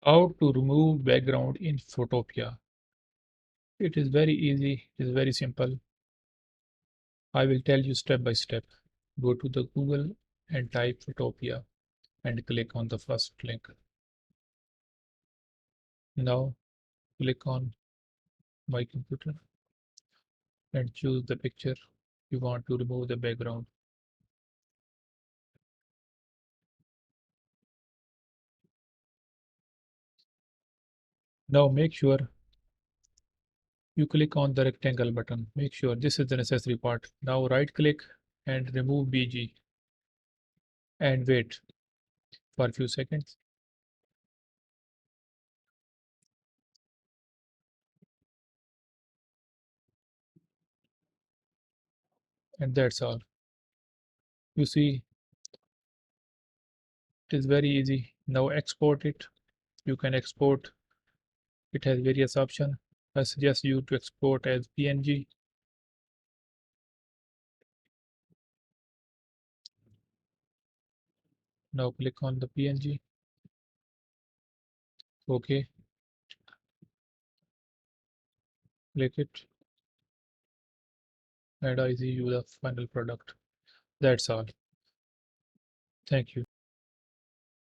How to remove background in Photopea. It is very easy, it is very simple. I will tell you step by step. Go to the Google and type Photopea and click on the first link. Now click on my computer and choose the picture you want to remove the background. Now make sure you click on the rectangle button. Make sure this is the necessary part. Now right click and remove BG and wait for a few seconds. And that's all. You see, it is very easy. Now export it. You can export. It has various options. I suggest you to export as PNG. Now click on the PNG. OK. Click it. And I see you the final product. That's all. Thank you.